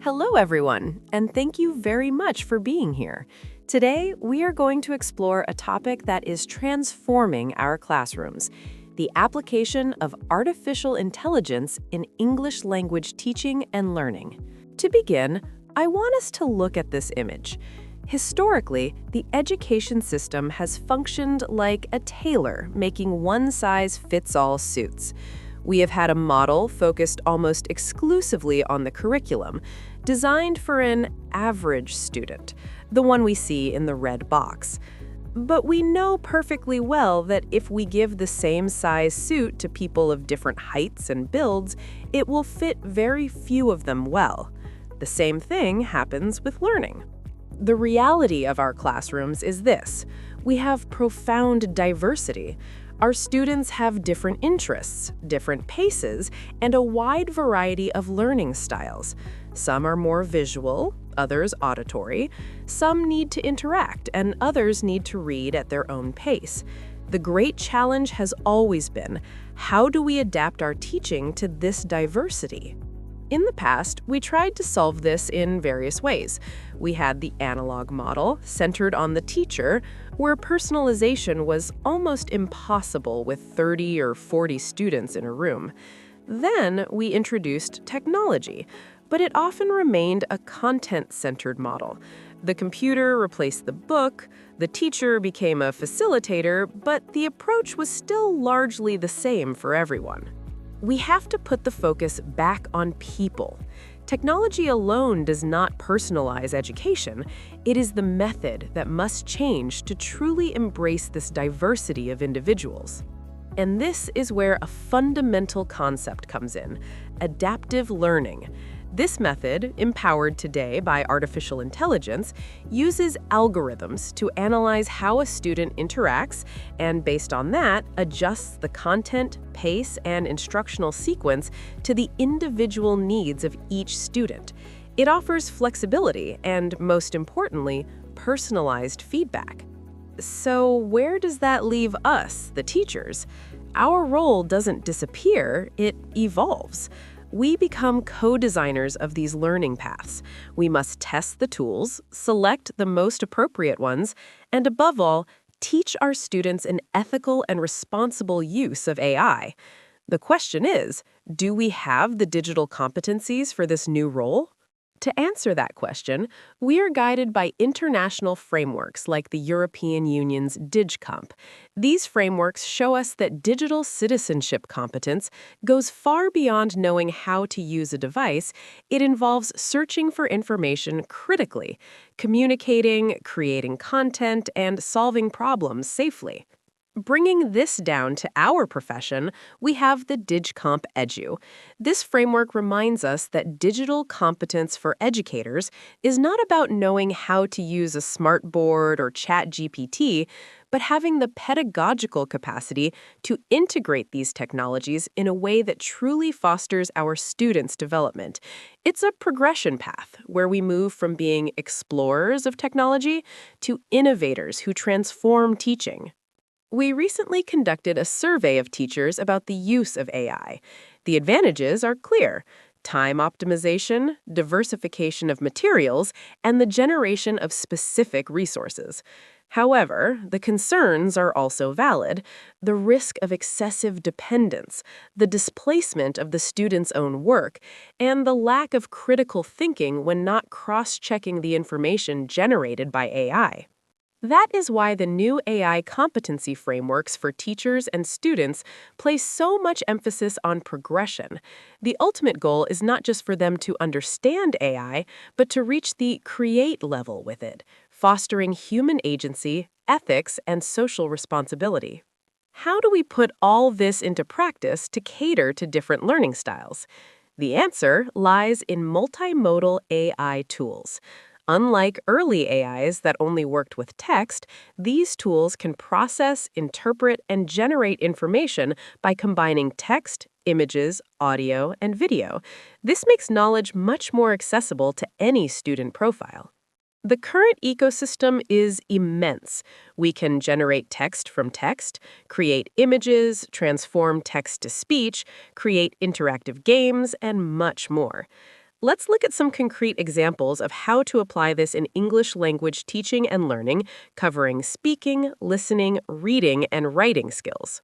Hello, everyone, and thank you very much for being here. Today, we are going to explore a topic that is transforming our classrooms: the application of artificial intelligence in English language teaching and learning. To begin, I want us to look at this image. Historically, the education system has functioned like a tailor making one-size-fits-all suits. We have had a model focused almost exclusively on the curriculum, designed for an average student, the one we see in the red box. But we know perfectly well that if we give the same size suit to people of different heights and builds, it will fit very few of them well. The same thing happens with learning. The reality of our classrooms is this: we have profound diversity. Our students have different interests, different paces, and a wide variety of learning styles. Some are more visual, others auditory. Some need to interact, and others need to read at their own pace. The great challenge has always been, how do we adapt our teaching to this diversity? In the past, we tried to solve this in various ways. We had the analog model, centered on the teacher, where personalization was almost impossible with 30 or 40 students in a room. Then we introduced technology, but it often remained a content-centered model. The computer replaced the book, the teacher became a facilitator, but the approach was still largely the same for everyone. We have to put the focus back on people. Technology alone does not personalize education. It is the method that must change to truly embrace this diversity of individuals. And this is where a fundamental concept comes in: adaptive learning. This method, empowered today by artificial intelligence, uses algorithms to analyze how a student interacts and, based on that, adjusts the content, pace, and instructional sequence to the individual needs of each student. It offers flexibility and, most importantly, personalized feedback. So where does that leave us, the teachers? Our role doesn't disappear, it evolves. We become co-designers of these learning paths. We must test the tools, select the most appropriate ones, and above all, teach our students an ethical and responsible use of AI. The question is, do we have the digital competencies for this new role? To answer that question, we are guided by international frameworks like the European Union's DigComp. These frameworks show us that digital citizenship competence goes far beyond knowing how to use a device. It involves searching for information critically, communicating, creating content, and solving problems safely. Bringing this down to our profession, we have the DigComp Edu. This framework reminds us that digital competence for educators is not about knowing how to use a smartboard or ChatGPT, but having the pedagogical capacity to integrate these technologies in a way that truly fosters our students' development. It's a progression path where we move from being explorers of technology to innovators who transform teaching. We recently conducted a survey of teachers about the use of AI. The advantages are clear: time optimization, diversification of materials, and the generation of specific resources. However, the concerns are also valid: the risk of excessive dependence, the displacement of the student's own work, and the lack of critical thinking when not cross-checking the information generated by AI. That is why the new AI competency frameworks for teachers and students place so much emphasis on progression. The ultimate goal is not just for them to understand AI, but to reach the create level with it, fostering human agency, ethics, and social responsibility. How do we put all this into practice to cater to different learning styles? The answer lies in multimodal AI tools. Unlike early AIs that only worked with text, these tools can process, interpret, and generate information by combining text, images, audio, and video. This makes knowledge much more accessible to any student profile. The current ecosystem is immense. We can generate text from text, create images, transform text to speech, create interactive games, and much more. Let's look at some concrete examples of how to apply this in English language teaching and learning, covering speaking, listening, reading, and writing skills.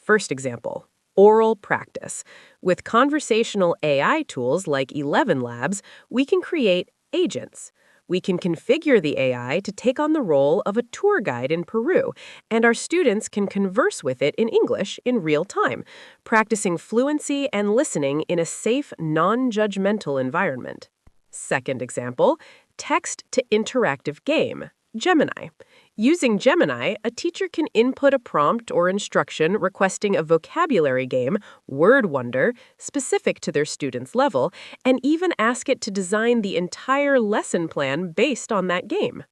First example, oral practice. With conversational AI tools like 11 Labs, we can create agents. We can configure the AI to take on the role of a tour guide in Peru, and our students can converse with it in English in real time, practicing fluency and listening in a safe, non-judgmental environment. Second example, text to interactive game, Gemini. Using Gemini, a teacher can input a prompt or instruction requesting a vocabulary game, Word Wonder, specific to their student's level, and even ask it to design the entire lesson plan based on that game.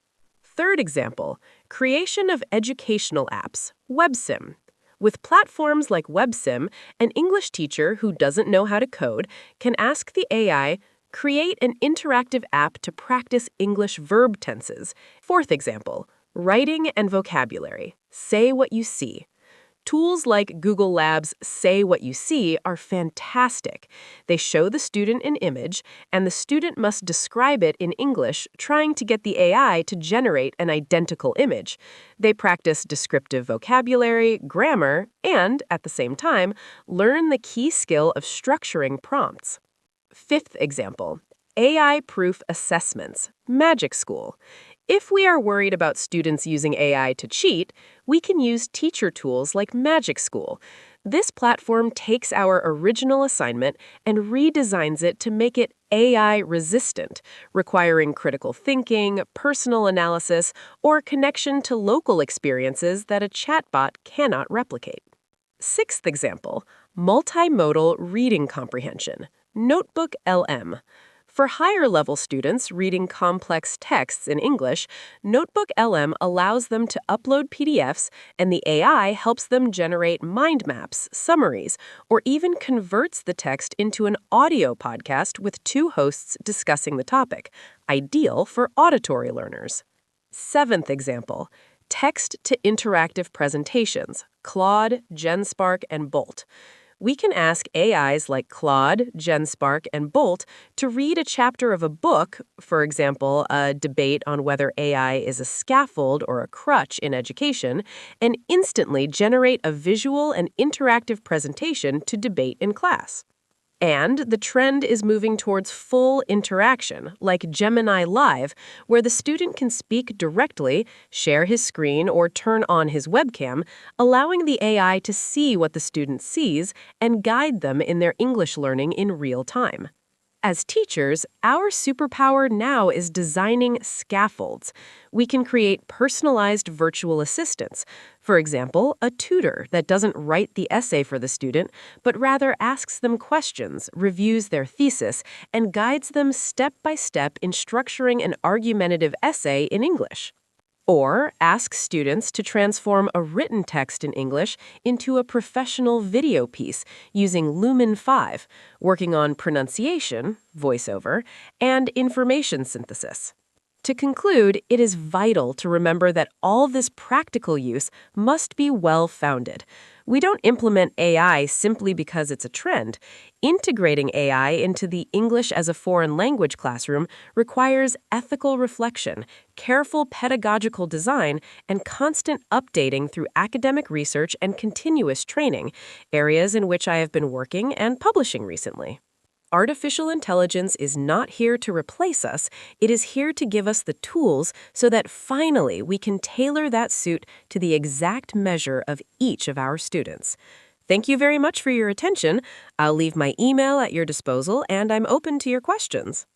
Third example, creation of educational apps, WebSim. With platforms like WebSim, an English teacher who doesn't know how to code can ask the AI, create an interactive app to practice English verb tenses. Fourth example, writing and vocabulary. Say what you see. Tools like Google Labs' Say What You See are fantastic. They show the student an image, and the student must describe it in English, trying to get the AI to generate an identical image. They practice descriptive vocabulary, grammar, and, at the same time, learn the key skill of structuring prompts. Fifth example, AI-proof assessments, Magic School. If we are worried about students using AI to cheat, we can use teacher tools like Magic School. This platform takes our original assignment and redesigns it to make it AI-resistant, requiring critical thinking, personal analysis, or connection to local experiences that a chatbot cannot replicate. Sixth example, multimodal reading comprehension, Notebook LM. For higher-level students reading complex texts in English, Notebook LM allows them to upload PDFs, and the AI helps them generate mind maps, summaries, or even converts the text into an audio podcast with two hosts discussing the topic, ideal for auditory learners. Seventh example, text to interactive presentations, Claude, GenSpark, and Bolt. We can ask AIs like Claude, GenSpark, and Bolt to read a chapter of a book, for example, a debate on whether AI is a scaffold or a crutch in education, and instantly generate a visual and interactive presentation to debate in class. And the trend is moving towards full interaction, like Gemini Live, where the student can speak directly, share his screen, or turn on his webcam, allowing the AI to see what the student sees and guide them in their English learning in real time. As teachers, our superpower now is designing scaffolds. We can create personalized virtual assistants. For example, a tutor that doesn't write the essay for the student, but rather asks them questions, reviews their thesis, and guides them step by step in structuring an argumentative essay in English. Or ask students to transform a written text in English into a professional video piece using Lumen 5, working on pronunciation, voiceover, and information synthesis. To conclude, it is vital to remember that all this practical use must be well-founded. We don't implement AI simply because it's a trend. Integrating AI into the English as a foreign language classroom requires ethical reflection, careful pedagogical design, and constant updating through academic research and continuous training, areas in which I have been working and publishing recently. Artificial intelligence is not here to replace us, it is here to give us the tools so that finally we can tailor that suit to the exact measure of each of our students. Thank you very much for your attention. I'll leave my email at your disposal, and I'm open to your questions.